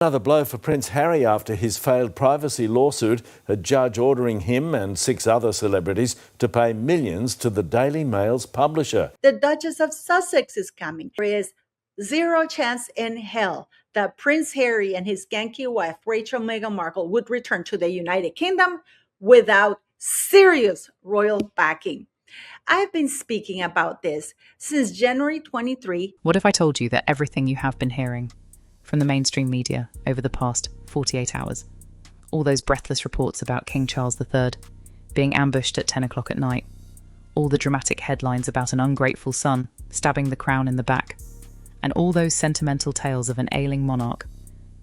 Another blow for Prince Harry after his failed privacy lawsuit, a judge ordering him and 6 other celebrities to pay millions to the Daily Mail's publisher. The Duchess of Sussex is coming. There is zero chance in hell that Prince Harry and his skanky wife, Rachel Meghan Markle, would return to the United Kingdom without serious royal backing. I've been speaking about this since January 23. What if I told you that everything you have been hearing from the mainstream media over the past 48 hours, all those breathless reports about King Charles III being ambushed at 10 o'clock at night, all the dramatic headlines about an ungrateful son stabbing the crown in the back, and all those sentimental tales of an ailing monarch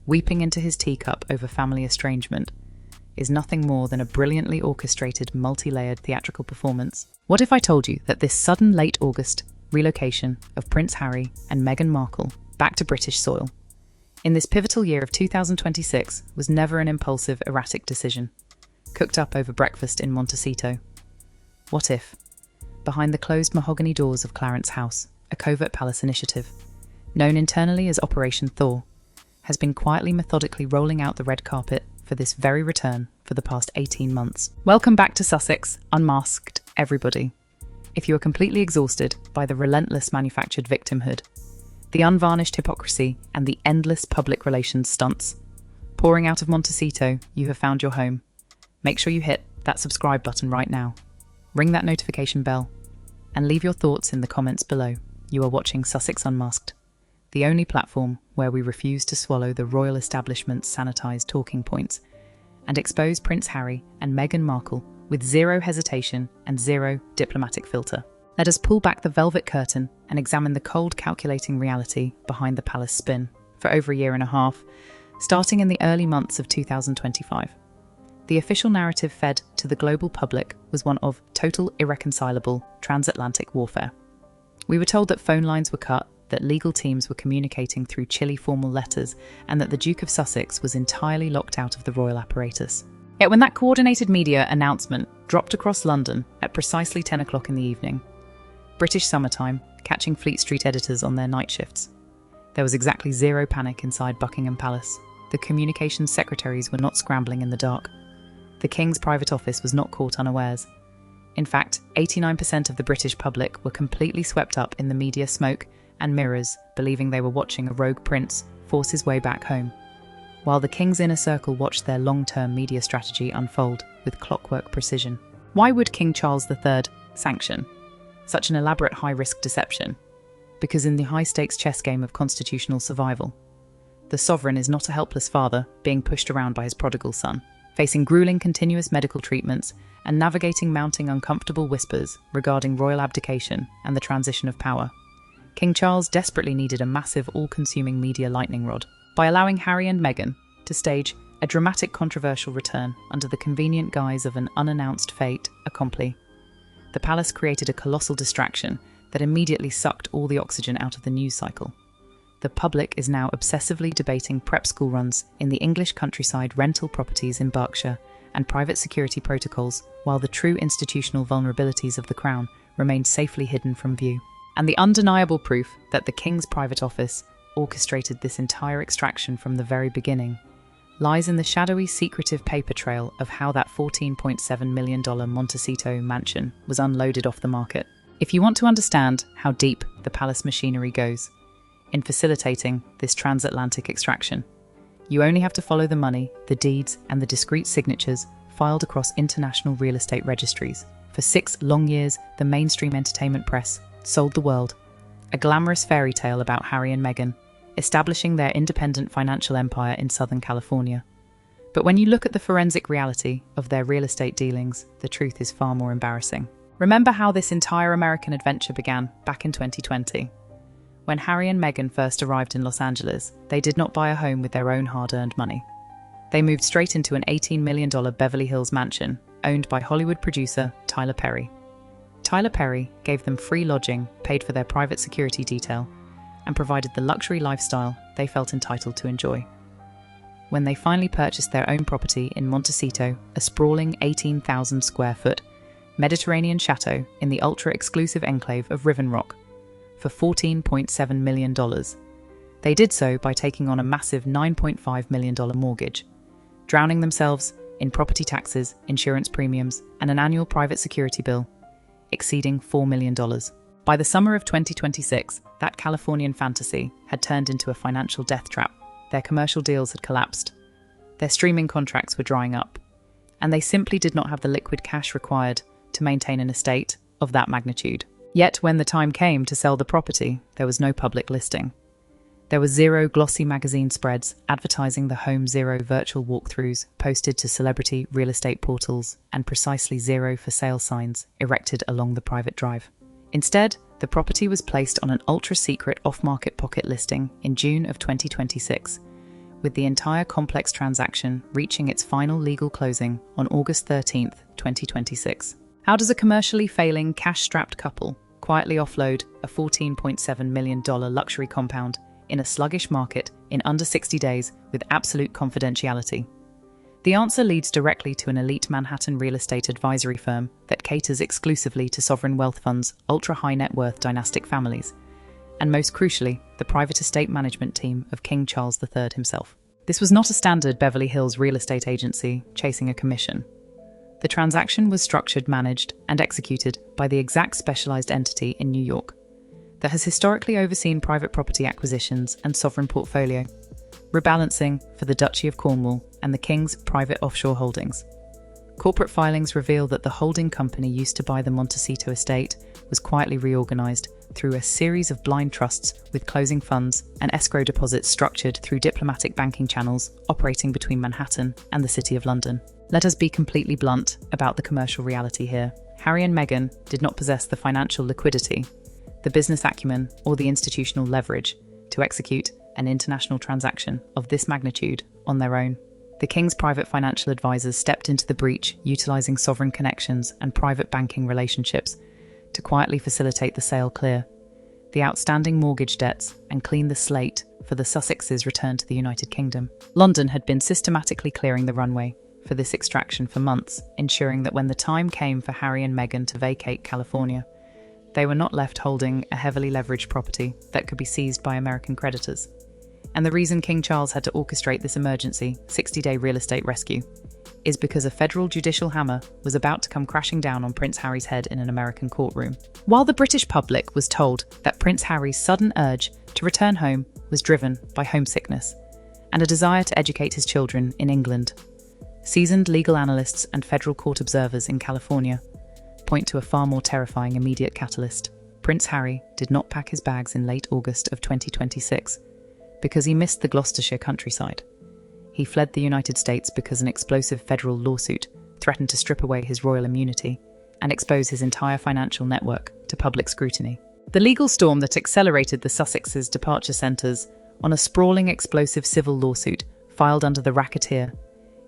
weeping into his teacup over family estrangement, is nothing more than a brilliantly orchestrated, multi-layered theatrical performance? What if I told you that this sudden late August relocation of Prince Harry and Meghan Markle back to British soil in this pivotal year of 2026 was never an impulsive, erratic decision, cooked up over breakfast in Montecito? What if, behind the closed mahogany doors of Clarence House, a covert palace initiative, known internally as Operation Thaw, has been quietly, methodically rolling out the red carpet for this very return for the past 18 months? Welcome back to Sussex Unmasked, everybody. If you are completely exhausted by the relentless manufactured victimhood, the unvarnished hypocrisy, and the endless public relations stunts pouring out of Montecito, you have found your home. Make sure you hit that subscribe button right now, ring that notification bell, and leave your thoughts in the comments below. You are watching Sussex Unmasked, the only platform where we refuse to swallow the royal establishment's sanitized talking points and expose Prince Harry and Meghan Markle with zero hesitation and zero diplomatic filter. Let us pull back the velvet curtain and examine the cold, calculating reality behind the palace spin. For over a year and a half, starting in the early months of 2025, the official narrative fed to the global public was one of total, irreconcilable transatlantic warfare. We were told that phone lines were cut, that legal teams were communicating through chilly formal letters, and that the Duke of Sussex was entirely locked out of the royal apparatus. Yet when that coordinated media announcement dropped across London at precisely 10 o'clock in the evening, British summertime, catching Fleet Street editors on their night shifts, there was exactly zero panic inside Buckingham Palace. The communications secretaries were not scrambling in the dark. The King's private office was not caught unawares. In fact, 89% of the British public were completely swept up in the media smoke and mirrors, believing they were watching a rogue prince force his way back home, while the King's inner circle watched their long-term media strategy unfold with clockwork precision. Why would King Charles III sanction such an elaborate high-risk deception? Because in the high-stakes chess game of constitutional survival, the sovereign is not a helpless father being pushed around by his prodigal son, facing grueling continuous medical treatments and navigating mounting uncomfortable whispers regarding royal abdication and the transition of power. King Charles desperately needed a massive, all-consuming media lightning rod. By allowing Harry and Meghan to stage a dramatic, controversial return under the convenient guise of an unannounced fait accompli, the palace created a colossal distraction that immediately sucked all the oxygen out of the news cycle. The public is now obsessively debating prep school runs in the English countryside, rental properties in Berkshire, and private security protocols, while the true institutional vulnerabilities of the crown remain safely hidden from view. And the undeniable proof that the King's private office orchestrated this entire extraction from the very beginning lies in the shadowy, secretive paper trail of how that $14.7 million Montecito mansion was unloaded off the market. If you want to understand how deep the palace machinery goes in facilitating this transatlantic extraction, you only have to follow the money, the deeds, and the discreet signatures filed across international real estate registries. For 6 long years, the mainstream entertainment press sold the world a glamorous fairy tale about Harry and Meghan establishing their independent financial empire in Southern California. But when you look at the forensic reality of their real estate dealings, the truth is far more embarrassing. Remember how this entire American adventure began back in 2020. When Harry and Meghan first arrived in Los Angeles, they did not buy a home with their own hard-earned money. They moved straight into an $18 million Beverly Hills mansion owned by Hollywood producer Tyler Perry. Tyler Perry gave them free lodging, paid for their private security detail, and provided the luxury lifestyle they felt entitled to enjoy. When they finally purchased their own property in Montecito, a sprawling 18,000 square foot Mediterranean chateau in the ultra-exclusive enclave of Riven Rock, for $14.7 million, They did so by taking on a massive $9.5 million mortgage, drowning themselves in property taxes, insurance premiums, and an annual private security bill exceeding $4 million. By the summer of 2026, that Californian fantasy had turned into a financial death trap. Their commercial deals had collapsed. Their streaming contracts were drying up, and they simply did not have the liquid cash required to maintain an estate of that magnitude. Yet when the time came to sell the property, there was no public listing. There were zero glossy magazine spreads advertising the home, zero virtual walkthroughs posted to celebrity real estate portals, and precisely zero for sale signs erected along the private drive. Instead, the property was placed on an ultra-secret off-market pocket listing in June of 2026, with the entire complex transaction reaching its final legal closing on August 13th, 2026. How does a commercially failing, cash-strapped couple quietly offload a $14.7 million luxury compound in a sluggish market in under 60 days with absolute confidentiality? The answer leads directly to an elite Manhattan real estate advisory firm that caters exclusively to sovereign wealth funds, ultra-high net worth dynastic families, and most crucially, the private estate management team of King Charles III himself. This was not a standard Beverly Hills real estate agency chasing a commission. The transaction was structured, managed, and executed by the exact specialized entity in New York that has historically overseen private property acquisitions and sovereign portfolio rebalancing for the Duchy of Cornwall and the King's private offshore holdings. Corporate filings reveal that the holding company used to buy the Montecito estate was quietly reorganized through a series of blind trusts with closing funds and escrow deposits structured through diplomatic banking channels operating between Manhattan and the City of London. Let us be completely blunt about the commercial reality here. Harry and Meghan did not possess the financial liquidity, the business acumen, or the institutional leverage to execute an international transaction of this magnitude on their own. The King's private financial advisors stepped into the breach, utilizing sovereign connections and private banking relationships to quietly facilitate the sale, clear the outstanding mortgage debts, and clean the slate for the Sussexes' return to the United Kingdom. London had been systematically clearing the runway for this extraction for months, ensuring that when the time came for Harry and Meghan to vacate California, they were not left holding a heavily leveraged property that could be seized by American creditors. And the reason King Charles had to orchestrate this emergency 60-day real estate rescue is because a federal judicial hammer was about to come crashing down on Prince Harry's head in an American courtroom. While the British public was told that Prince Harry's sudden urge to return home was driven by homesickness and a desire to educate his children in England, seasoned legal analysts and federal court observers in California point to a far more terrifying immediate catalyst. Prince Harry did not pack his bags in late August of 2026 because he missed the Gloucestershire countryside. He fled the United States because an explosive federal lawsuit threatened to strip away his royal immunity and expose his entire financial network to public scrutiny. The legal storm that accelerated the Sussexes' departure centres on a sprawling explosive civil lawsuit filed under the Racketeer,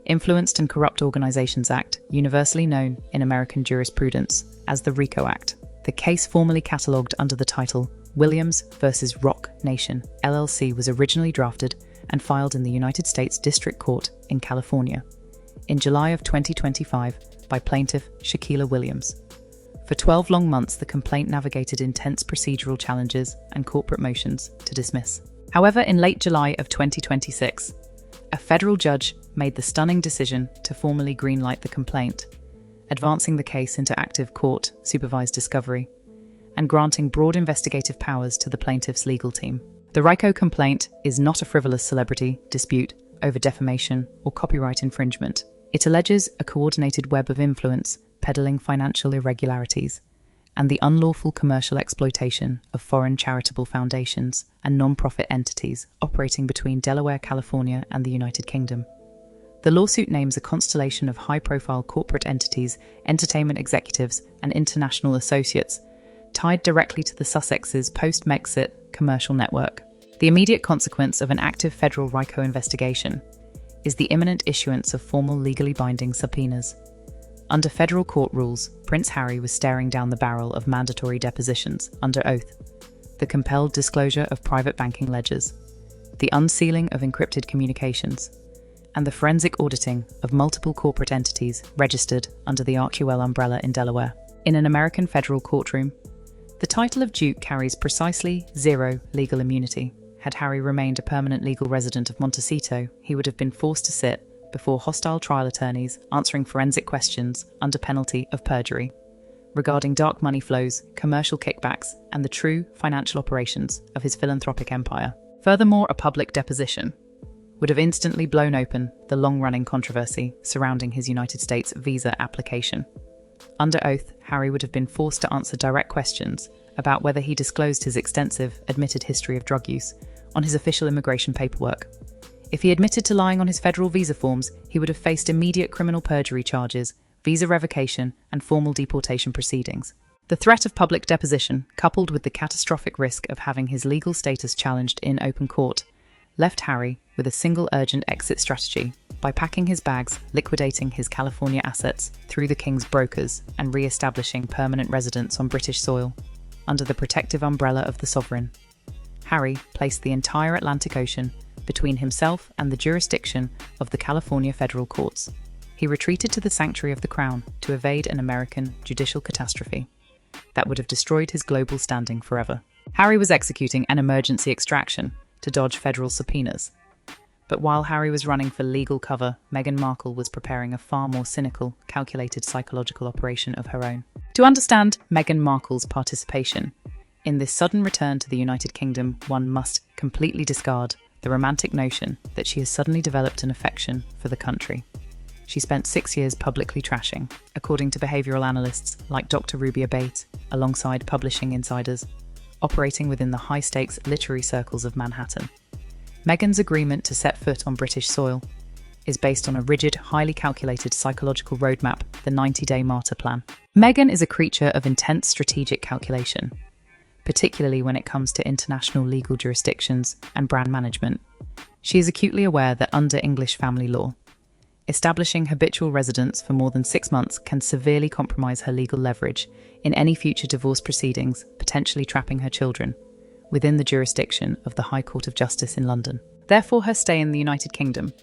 Influenced and Corrupt Organizations Act, universally known in American jurisprudence as the RICO Act. The case, formerly catalogued under the title Williams v. Roc Nation, LLC, was originally drafted and filed in the United States District Court in California in July of 2025 by plaintiff Shaquilla Williams. For 12 long months, the complaint navigated intense procedural challenges and corporate motions to dismiss. However, in late July of 2026, a federal judge made the stunning decision to formally greenlight the complaint, advancing the case into active court-supervised discovery and granting broad investigative powers to the plaintiff's legal team. The RICO complaint is not a frivolous celebrity dispute over defamation or copyright infringement. It alleges a coordinated web of influence peddling financial irregularities and the unlawful commercial exploitation of foreign charitable foundations and non-profit entities operating between Delaware, California, and the United Kingdom. The lawsuit names a constellation of high-profile corporate entities, entertainment executives, and international associates tied directly to the Sussexes' post-Megxit commercial network. The immediate consequence of an active federal RICO investigation is the imminent issuance of formal legally binding subpoenas. Under federal court rules, Prince Harry was staring down the barrel of mandatory depositions under oath, the compelled disclosure of private banking ledgers, the unsealing of encrypted communications, and the forensic auditing of multiple corporate entities registered under the RQL umbrella in Delaware. In an American federal courtroom, the title of Duke carries precisely zero legal immunity. Had Harry remained a permanent legal resident of Montecito, he would have been forced to sit before hostile trial attorneys answering forensic questions under penalty of perjury regarding dark money flows, commercial kickbacks, and the true financial operations of his philanthropic empire. Furthermore, a public deposition would have instantly blown open the long-running controversy surrounding his United States visa application. Under oath, Harry would have been forced to answer direct questions about whether he disclosed his extensive admitted history of drug use on his official immigration paperwork. If he admitted to lying on his federal visa forms, he would have faced immediate criminal perjury charges, visa revocation, and formal deportation proceedings. The threat of public deposition, coupled with the catastrophic risk of having his legal status challenged in open court, left Harry with a single urgent exit strategy by packing his bags, liquidating his California assets through the King's brokers, and re-establishing permanent residence on British soil under the protective umbrella of the sovereign. Harry placed the entire Atlantic Ocean between himself and the jurisdiction of the California federal courts. He retreated to the sanctuary of the Crown to evade an American judicial catastrophe that would have destroyed his global standing forever. Harry was executing an emergency extraction to dodge federal subpoenas. But while Harry was running for legal cover, Meghan Markle was preparing a far more cynical, calculated psychological operation of her own. To understand Meghan Markle's participation in this sudden return to the United Kingdom, one must completely discard the romantic notion that she has suddenly developed an affection for the country. She spent 6 years publicly trashing, according to behavioural analysts like Dr. Ruby Abate, alongside publishing insiders, operating within the high-stakes literary circles of Manhattan. Meghan's agreement to set foot on British soil is based on a rigid, highly calculated psychological roadmap, the 90-day martyr plan. Meghan is a creature of intense strategic calculation, particularly when it comes to international legal jurisdictions and brand management. She is acutely aware that under English family law, establishing habitual residence for more than 6 months can severely compromise her legal leverage in any future divorce proceedings, potentially trapping her children within the jurisdiction of the High Court of Justice in London. Therefore, her stay in the United Kingdom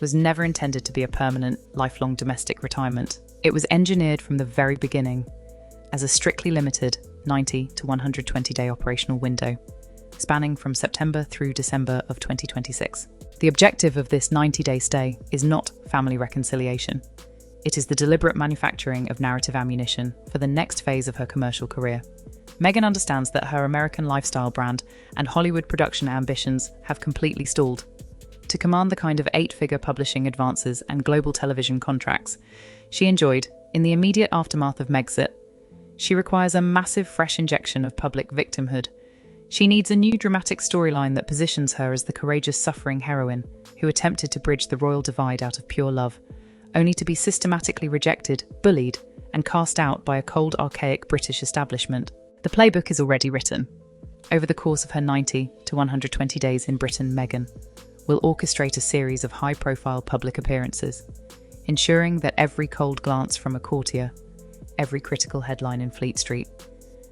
was never intended to be a permanent, lifelong domestic retirement. It was engineered from the very beginning as a strictly limited 90 to 120-day operational window, spanning from September through December of 2026. The objective of this 90-day stay is not family reconciliation. It is the deliberate manufacturing of narrative ammunition for the next phase of her commercial career. Meghan understands that her American lifestyle brand and Hollywood production ambitions have completely stalled. To command the kind of 8-figure publishing advances and global television contracts she enjoyed in the immediate aftermath of Megxit, she requires a massive fresh injection of public victimhood. She needs a new dramatic storyline that positions her as the courageous suffering heroine who attempted to bridge the royal divide out of pure love, only to be systematically rejected, bullied, and cast out by a cold, archaic British establishment. The playbook is already written. Over the course of her 90 to 120 days in Britain, Meghan will orchestrate a series of high-profile public appearances, ensuring that every cold glance from a courtier, every critical headline in Fleet Street,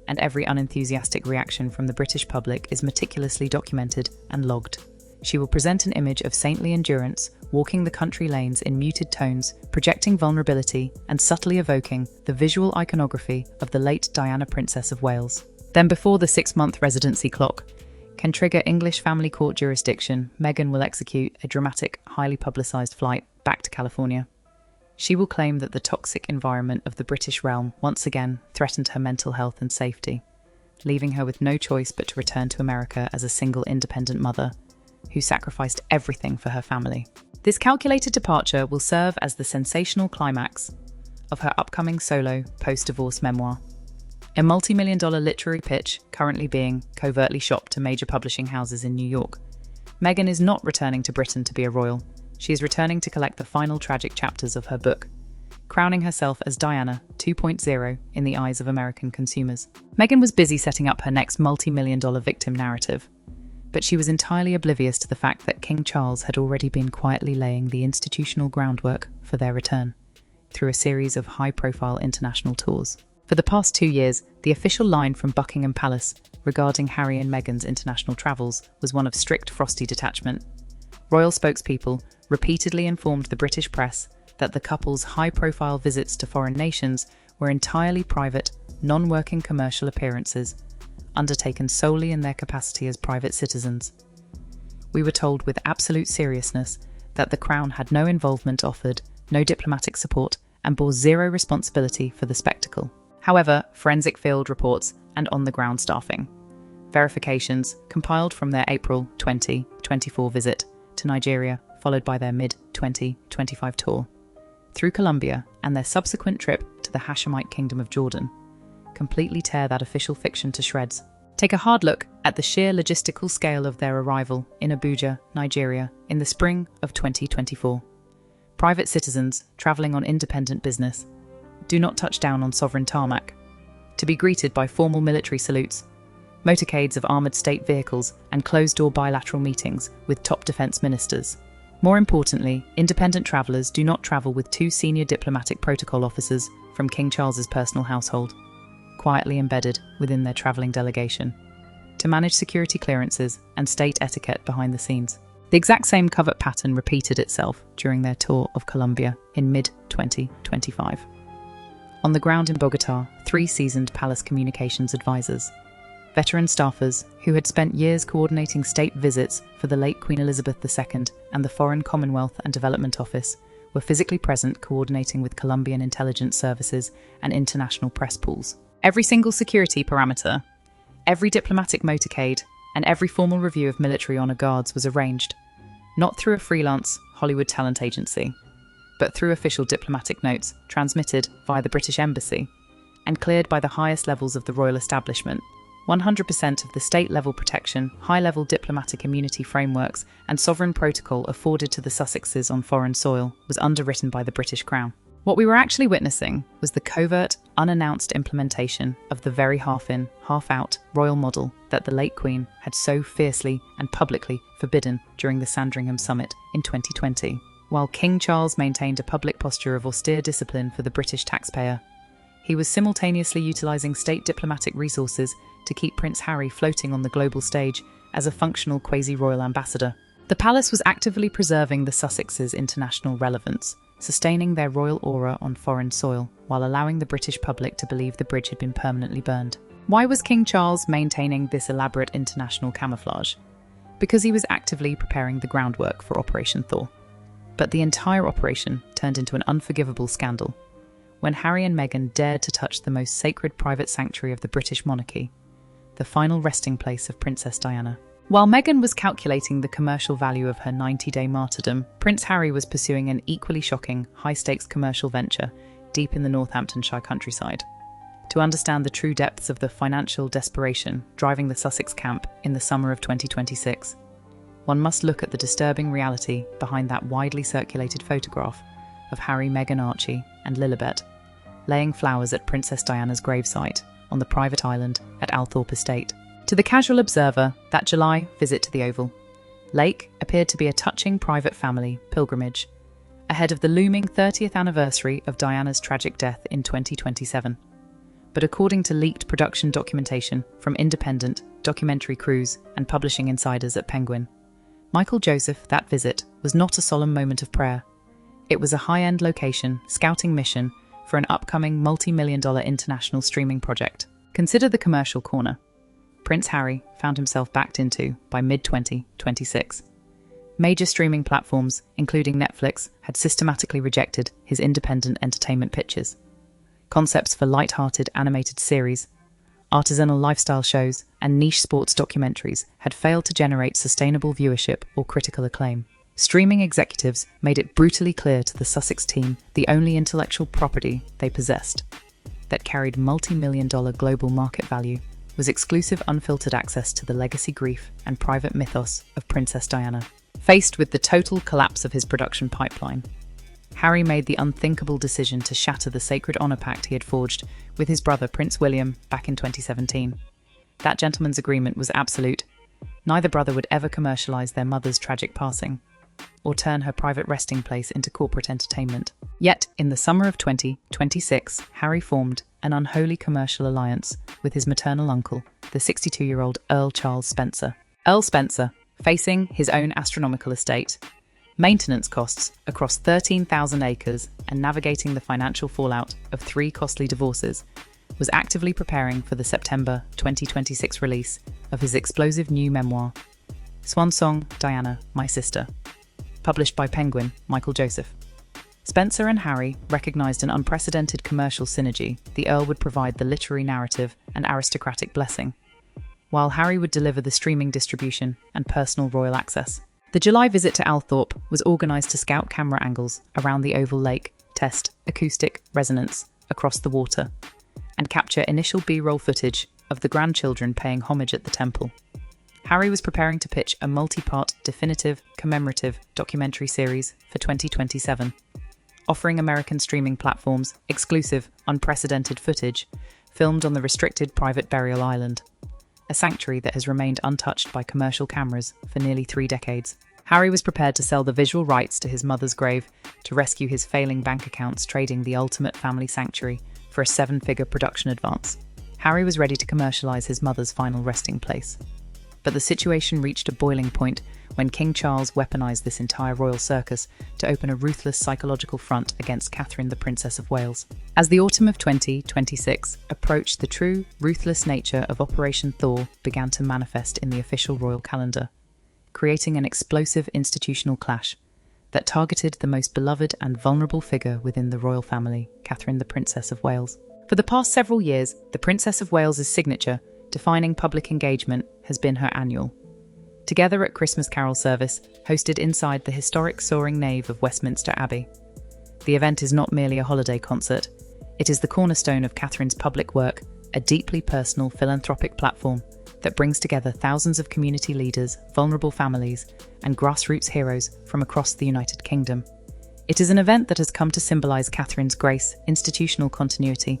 and every unenthusiastic reaction from the British public is meticulously documented and logged. She will present an image of saintly endurance, walking the country lanes in muted tones, projecting vulnerability and subtly evoking the visual iconography of the late Diana, Princess of Wales. Then, before the 6-month residency clock can trigger English family court jurisdiction, Meghan will execute a dramatic, highly publicised flight back to California. She will claim that the toxic environment of the British realm once again threatened her mental health and safety, leaving her with no choice but to return to America as a single independent mother who sacrificed everything for her family. This calculated departure will serve as the sensational climax of her upcoming solo post-divorce memoir, a multi-million-dollar literary pitch currently being covertly shopped to major publishing houses in New York. Meghan is not returning to Britain to be a royal. She is returning to collect the final tragic chapters of her book, crowning herself as Diana 2.0 in the eyes of American consumers. Meghan was busy setting up her next multi-million-dollar victim narrative, but she was entirely oblivious to the fact that King Charles had already been quietly laying the institutional groundwork for their return through a series of high-profile international tours. For the past 2 years, the official line from Buckingham Palace regarding Harry and Meghan's international travels was one of strict frosty detachment. Royal spokespeople repeatedly informed the British press that the couple's high-profile visits to foreign nations were entirely private, non-working commercial appearances, undertaken solely in their capacity as private citizens. we were told with absolute seriousness that the Crown had no involvement offered, no diplomatic support, and bore zero responsibility for the spectacle. However, forensic field reports and on-the-ground staffing, verifications compiled from their April 2024 visit to Nigeria, followed by their mid-2025 tour through Colombia and their subsequent trip to the Hashemite Kingdom of Jordan, completely tear that official fiction to shreds. Take a hard look at the sheer logistical scale of their arrival in Abuja, Nigeria, in the spring of 2024. Private citizens travelling on independent business do not touch down on sovereign tarmac, to be greeted by formal military salutes, motorcades of armoured state vehicles, and closed-door bilateral meetings with top defence ministers. More importantly, independent travellers do not travel with two senior diplomatic protocol officers from King Charles's personal household, quietly embedded within their travelling delegation, to manage security clearances and state etiquette behind the scenes. The exact same covert pattern repeated itself during their tour of Colombia in mid-2025. On the ground in Bogotá, 3 seasoned palace communications advisors, veteran staffers who had spent years coordinating state visits for the late Queen Elizabeth II and the Foreign Commonwealth and Development Office, were physically present coordinating with Colombian intelligence services and international press pools. Every single security parameter, every diplomatic motorcade, and every formal review of military honour guards was arranged, not through a freelance Hollywood talent agency, but through official diplomatic notes transmitted via the British Embassy and cleared by the highest levels of the royal establishment. 100% of the state-level protection, high-level diplomatic immunity frameworks, and sovereign protocol afforded to the Sussexes on foreign soil was underwritten by the British Crown. What we were actually witnessing was the covert, unannounced implementation of the very half-in, half-out royal model that the late Queen had so fiercely and publicly forbidden during the Sandringham Summit in 2020. While King Charles maintained a public posture of austere discipline for the British taxpayer, he was simultaneously utilising state diplomatic resources to keep Prince Harry floating on the global stage as a functional quasi-royal ambassador. The palace was actively preserving the Sussexes' international relevance, sustaining their royal aura on foreign soil, while allowing the British public to believe the bridge had been permanently burned. Why was King Charles maintaining this elaborate international camouflage? Because he was actively preparing the groundwork for Operation Thaw. But the entire operation turned into an unforgivable scandal when Harry and Meghan dared to touch the most sacred private sanctuary of the British monarchy, the final resting place of Princess Diana. While Meghan was calculating the commercial value of her 90-day martyrdom, Prince Harry was pursuing an equally shocking, high-stakes commercial venture deep in the Northamptonshire countryside. To understand the true depths of the financial desperation driving the Sussex camp in the summer of 2026, one must look at the disturbing reality behind that widely circulated photograph of Harry, Meghan, Archie, and Lilibet laying flowers at Princess Diana's gravesite on the private island at Althorpe Estate. To the casual observer, that July visit to the Oval Lake appeared to be a touching private family pilgrimage, ahead of the looming 30th anniversary of Diana's tragic death in 2027. But according to leaked production documentation from independent documentary crews and publishing insiders at Penguin, Michael Joseph, that visit was not a solemn moment of prayer. It was a high-end location scouting mission for an upcoming multi-million-dollar international streaming project. Consider the commercial corner Prince Harry found himself backed into by mid-2026. Major streaming platforms, including Netflix, had systematically rejected his independent entertainment pitches. Concepts for light-hearted animated series, artisanal lifestyle shows, and niche sports documentaries had failed to generate sustainable viewership or critical acclaim. Streaming executives made it brutally clear to the Sussex team the only intellectual property they possessed, that carried multi-million-dollar global market value, was exclusive unfiltered access to the legacy grief and private mythos of Princess Diana. Faced with the total collapse of his production pipeline, Harry made the unthinkable decision to shatter the sacred honour pact he had forged with his brother Prince William back in 2017. That gentleman's agreement was absolute. Neither brother would ever commercialise their mother's tragic passing, or turn her private resting place into corporate entertainment. Yet, in the summer of 2026, Harry formed an unholy commercial alliance with his maternal uncle, the 62-year-old Earl Charles Spencer. Earl Spencer, facing his own astronomical estate, maintenance costs across 13,000 acres, and navigating the financial fallout of 3 costly divorces, was actively preparing for the September 2026 release of his explosive new memoir, Swan Song, Diana, My Sister. Published by Penguin, Michael Joseph. Spencer and Harry recognised an unprecedented commercial synergy. The Earl would provide the literary narrative and aristocratic blessing, while Harry would deliver the streaming distribution and personal royal access. The July visit to Althorpe was organised to scout camera angles around the Oval Lake, test acoustic resonance across the water, and capture initial B-roll footage of the grandchildren paying homage at the temple. Harry was preparing to pitch a multi-part, definitive, commemorative documentary series for 2027, offering American streaming platforms exclusive, unprecedented footage filmed on the restricted private burial island, a sanctuary that has remained untouched by commercial cameras for nearly 3 decades. Harry was prepared to sell the visual rights to his mother's grave to rescue his failing bank accounts, trading the ultimate family sanctuary for a 7-figure production advance. Harry was ready to commercialise his mother's final resting place. But the situation reached a boiling point when King Charles weaponised this entire royal circus to open a ruthless psychological front against Catherine, the Princess of Wales. As the autumn of 2026 approached, the true, ruthless nature of Operation Thaw began to manifest in the official royal calendar, creating an explosive institutional clash that targeted the most beloved and vulnerable figure within the royal family, Catherine, the Princess of Wales. For the past several years, the Princess of Wales's signature, defining public engagement, has been her annual Together at Christmas Carol service, hosted inside the historic soaring nave of Westminster Abbey. The event is not merely a holiday concert, it is the cornerstone of Catherine's public work, a deeply personal philanthropic platform that brings together thousands of community leaders, vulnerable families, and grassroots heroes from across the United Kingdom. It is an event that has come to symbolise Catherine's grace, institutional continuity,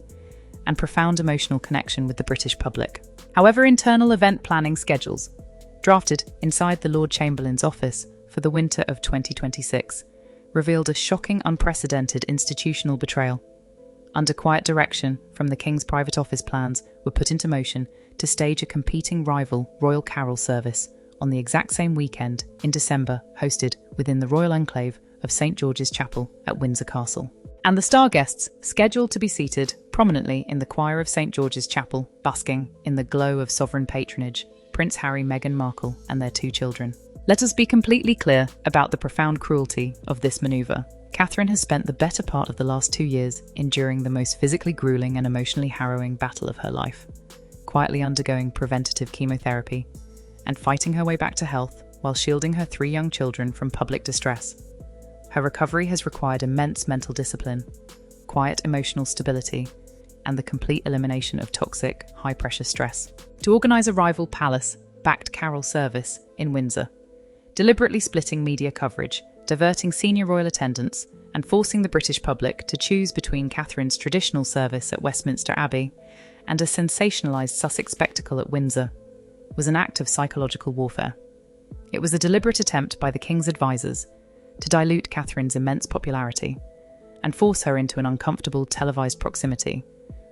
and profound emotional connection with the British public. However, internal event planning schedules, drafted inside the Lord Chamberlain's office for the winter of 2026, revealed a shocking, unprecedented institutional betrayal. Under quiet direction from the King's private office, plans were put into motion to stage a competing rival Royal Carol service on the exact same weekend in December, hosted within the Royal Enclave of St George's Chapel at Windsor Castle. And the star guests, scheduled to be seated prominently in the choir of St George's Chapel, basking in the glow of sovereign patronage, Prince Harry, Meghan Markle, and their 2 children. Let us be completely clear about the profound cruelty of this manoeuvre. Catherine has spent the better part of the last 2 years enduring the most physically grueling and emotionally harrowing battle of her life, quietly undergoing preventative chemotherapy and fighting her way back to health while shielding her 3 young children from public distress. Her recovery has required immense mental discipline, quiet emotional stability, and the complete elimination of toxic, high-pressure stress. To organise a rival palace-backed carol service in Windsor, deliberately splitting media coverage, diverting senior royal attendance, and forcing the British public to choose between Catherine's traditional service at Westminster Abbey and a sensationalised Sussex spectacle at Windsor, was an act of psychological warfare. It was a deliberate attempt by the King's advisers to dilute Catherine's immense popularity and force her into an uncomfortable televised proximity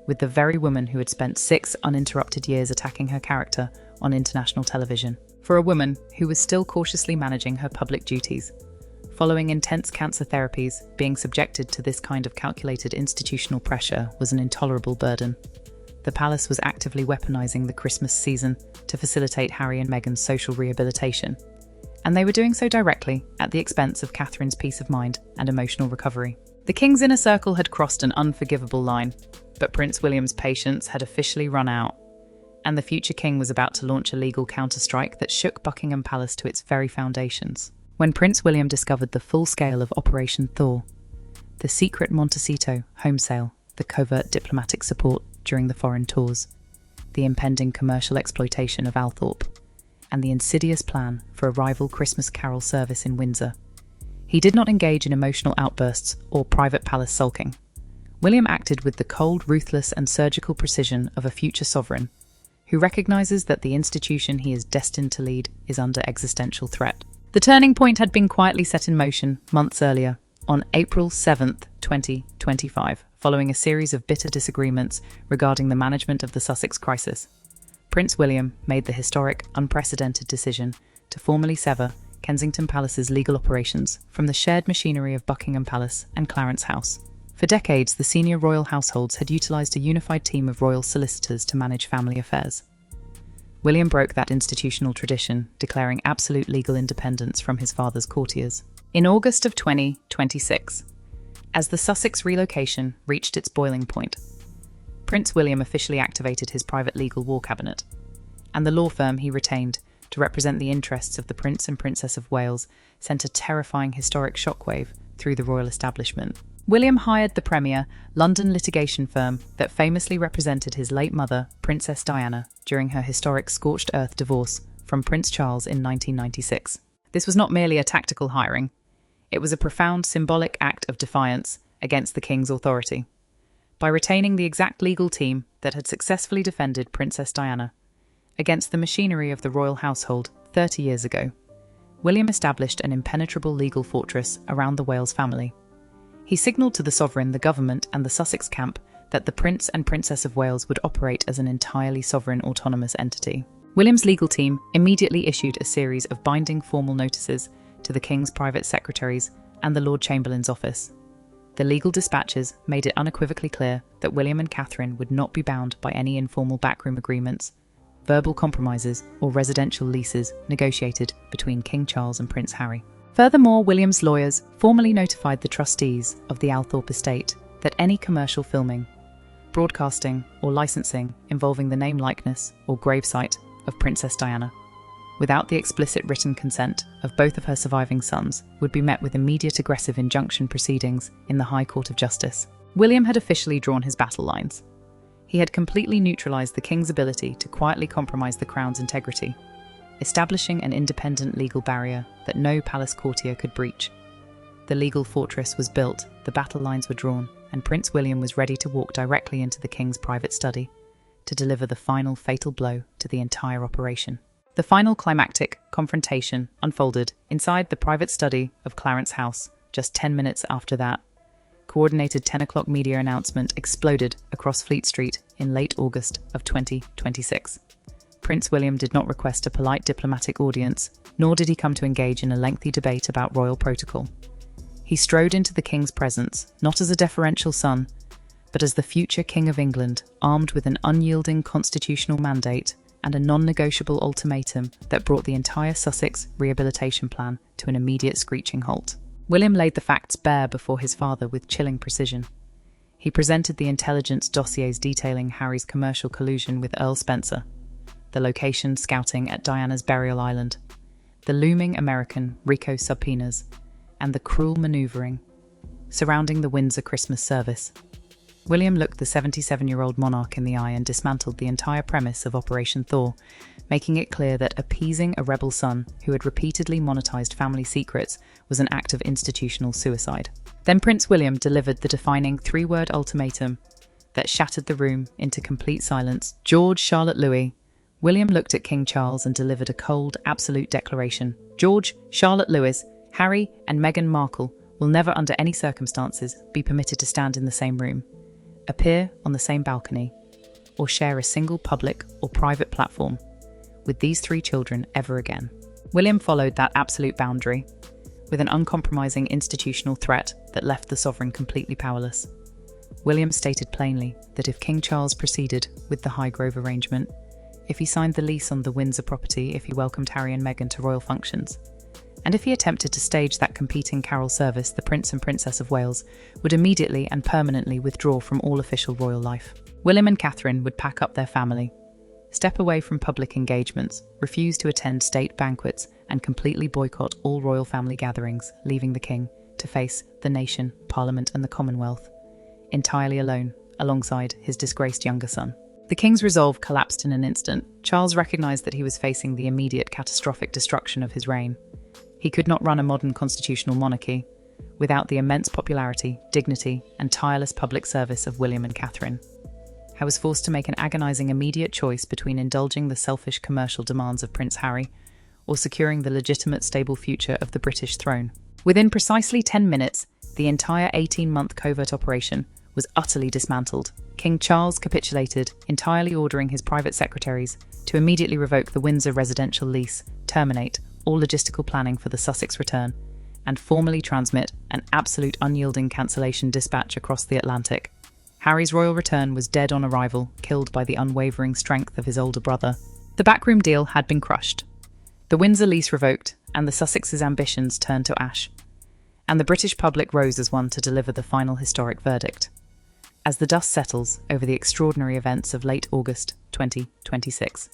with the very woman who had spent 6 uninterrupted years attacking her character on international television. For a woman who was still cautiously managing her public duties, following intense cancer therapies, being subjected to this kind of calculated institutional pressure was an intolerable burden. The palace was actively weaponizing the Christmas season to facilitate Harry and Meghan's social rehabilitation, and they were doing so directly at the expense of Catherine's peace of mind and emotional recovery. The King's inner circle had crossed an unforgivable line, but Prince William's patience had officially run out, and the future king was about to launch a legal counterstrike that shook Buckingham Palace to its very foundations. When Prince William discovered the full scale of Operation Thaw, the secret Montecito home sale, the covert diplomatic support during the foreign tours, the impending commercial exploitation of Althorpe, and the insidious plan for a rival Christmas Carol service in Windsor, he did not engage in emotional outbursts or private palace sulking. William acted with the cold, ruthless, and surgical precision of a future sovereign who recognises that the institution he is destined to lead is under existential threat. The turning point had been quietly set in motion months earlier, on April 7th, 2025, following a series of bitter disagreements regarding the management of the Sussex crisis. Prince William made the historic, unprecedented decision to formally sever Kensington Palace's legal operations from the shared machinery of Buckingham Palace and Clarence House. For decades, the senior royal households had utilised a unified team of royal solicitors to manage family affairs. William broke that institutional tradition, declaring absolute legal independence from his father's courtiers. In August of 2026, as the Sussex relocation reached its boiling point, Prince William officially activated his private legal war cabinet, and the law firm he retained to represent the interests of the Prince and Princess of Wales sent a terrifying historic shockwave through the royal establishment. William hired the premier London litigation firm that famously represented his late mother, Princess Diana, during her historic scorched earth divorce from Prince Charles in 1996. This was not merely a tactical hiring. It was a profound symbolic act of defiance against the king's authority. By retaining the exact legal team that had successfully defended Princess Diana against the machinery of the royal household 30 years ago, William established an impenetrable legal fortress around the Wales family. He signalled to the sovereign, the government, and the Sussex camp that the Prince and Princess of Wales would operate as an entirely sovereign autonomous entity. William's legal team immediately issued a series of binding formal notices to the King's private secretaries and the Lord Chamberlain's office. The legal dispatches made it unequivocally clear that William and Catherine would not be bound by any informal backroom agreements, verbal compromises, or residential leases negotiated between King Charles and Prince Harry. Furthermore, William's lawyers formally notified the trustees of the Althorpe estate that any commercial filming, broadcasting, or licensing involving the name, likeness, or gravesite of Princess Diana, without the explicit written consent of both of her surviving sons, would be met with immediate aggressive injunction proceedings in the High Court of Justice. William had officially drawn his battle lines. He had completely neutralised the king's ability to quietly compromise the crown's integrity, establishing an independent legal barrier that no palace courtier could breach. The legal fortress was built, the battle lines were drawn, and Prince William was ready to walk directly into the king's private study to deliver the final fatal blow to the entire operation. The final climactic confrontation unfolded inside the private study of Clarence House. Just 10 minutes after that, coordinated 10 o'clock media announcement exploded across Fleet Street in late August of 2026. Prince William did not request a polite diplomatic audience, nor did he come to engage in a lengthy debate about royal protocol. He strode into the king's presence, not as a deferential son, but as the future King of England, armed with an unyielding constitutional mandate and a non-negotiable ultimatum that brought the entire Sussex rehabilitation plan to an immediate screeching halt. William laid the facts bare before his father with chilling precision. He presented the intelligence dossiers detailing Harry's commercial collusion with Earl Spencer, the location scouting at Diana's burial island, the looming American RICO subpoenas, and the cruel manoeuvring surrounding the Windsor Christmas service. William looked the 77-year-old monarch in the eye and dismantled the entire premise of Operation Thaw, making it clear that appeasing a rebel son who had repeatedly monetized family secrets was an act of institutional suicide. Then Prince William delivered the defining three-word ultimatum that shattered the room into complete silence. George Charlotte Louis. William looked at King Charles and delivered a cold, absolute declaration. George Charlotte Louis, Harry and Meghan Markle will never under any circumstances be permitted to stand in the same room, appear on the same balcony, or share a single public or private platform with these three children ever again. William followed that absolute boundary with an uncompromising institutional threat that left the sovereign completely powerless. William stated plainly that if King Charles proceeded with the Highgrove arrangement, if he signed the lease on the Windsor property, if he welcomed Harry and Meghan to royal functions, and if he attempted to stage that competing carol service, the Prince and Princess of Wales would immediately and permanently withdraw from all official royal life. William and Catherine would pack up their family, step away from public engagements, refuse to attend state banquets, and completely boycott all royal family gatherings, leaving the king to face the nation, Parliament, and the Commonwealth entirely alone, alongside his disgraced younger son. The king's resolve collapsed in an instant. Charles recognized that he was facing the immediate catastrophic destruction of his reign. He could not run a modern constitutional monarchy without the immense popularity, dignity, and tireless public service of William and Catherine. He was forced to make an agonizing immediate choice between indulging the selfish commercial demands of Prince Harry or securing the legitimate stable future of the British throne. Within precisely 10 minutes, the entire 18-month covert operation was utterly dismantled. King Charles capitulated, entirely ordering his private secretaries to immediately revoke the Windsor residential lease, terminate all logistical planning for the Sussex return, and formally transmit an absolute unyielding cancellation dispatch across the Atlantic. Harry's royal return was dead on arrival, killed by the unwavering strength of his older brother, The backroom deal had been crushed. The Windsor lease revoked, and the Sussexes' ambitions turned to ash. And the British public rose as one to deliver the final historic verdict. As the dust settles over the extraordinary events of late August 2026,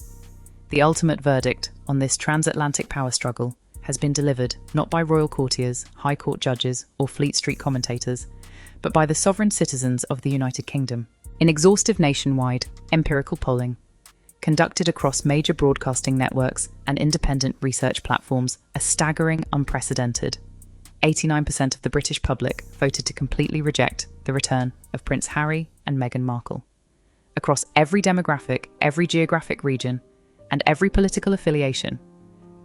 the ultimate verdict on this transatlantic power struggle has been delivered not by royal courtiers, high court judges, or Fleet Street commentators, but by the sovereign citizens of the United Kingdom, in exhaustive nationwide empirical polling, conducted across major broadcasting networks and independent research platforms. A staggering, unprecedented 89% of the British public voted to completely reject the return of Prince Harry and Meghan Markle. Across every demographic, every geographic region, and every political affiliation,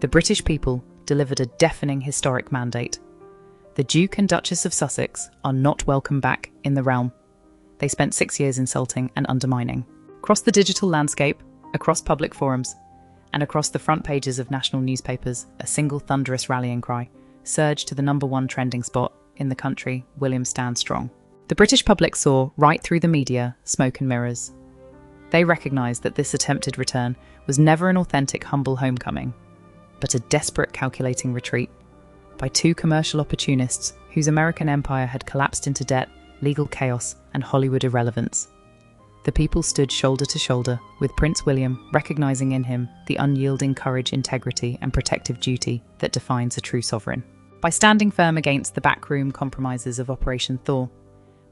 the British people delivered a deafening historic mandate. The Duke and Duchess of Sussex are not welcome back in the realm they spent 6 years insulting and undermining. Across the digital landscape, across public forums, and across the front pages of national newspapers, a single thunderous rallying cry surged to the #1 trending spot in the country: William stands strong. The British public saw, right through the media, smoke and mirrors. They recognised that this attempted return was never an authentic, humble homecoming, but a desperate, calculating retreat by two commercial opportunists whose American empire had collapsed into debt, legal chaos, and Hollywood irrelevance. The people stood shoulder to shoulder with Prince William, recognising in him the unyielding courage, integrity, and protective duty that defines a true sovereign. By standing firm against the backroom compromises of Operation Thaw,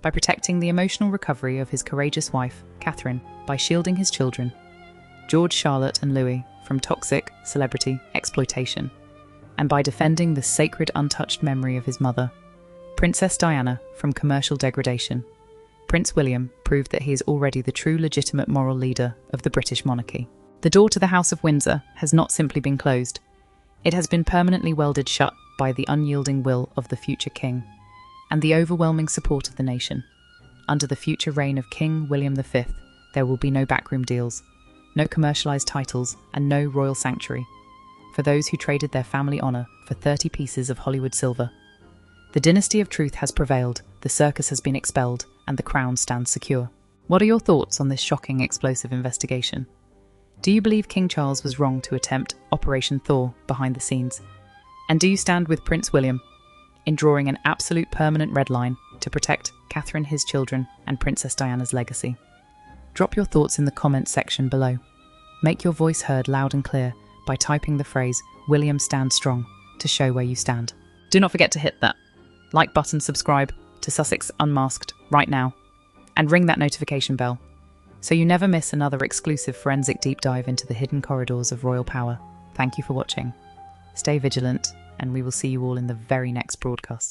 by protecting the emotional recovery of his courageous wife, Catherine, by shielding his children, George, Charlotte, and Louis, from toxic celebrity exploitation, and by defending the sacred, untouched memory of his mother, Princess Diana, from commercial degradation, Prince William proved that he is already the true, legitimate moral leader of the British monarchy. The door to the House of Windsor has not simply been closed. It has been permanently welded shut by the unyielding will of the future king and the overwhelming support of the nation. Under the future reign of King William V, there will be no backroom deals, no commercialised titles, and no royal sanctuary for those who traded their family honour for 30 pieces of Hollywood silver. The dynasty of truth has prevailed, the circus has been expelled, and the crown stands secure. What are your thoughts on this shocking, explosive investigation? Do you believe King Charles was wrong to attempt Operation Thaw behind the scenes? And do you stand with Prince William in drawing an absolute permanent red line to protect Catherine, his children, and Princess Diana's legacy? Drop your thoughts in the comments section below. Make your voice heard loud and clear by typing the phrase "William stands strong" to show where you stand. Do not forget to hit that like button, subscribe to Sussex Unmasked right now, and ring that notification bell so you never miss another exclusive forensic deep dive into the hidden corridors of royal power. Thank you for watching. Stay vigilant, and we will see you all in the very next broadcast.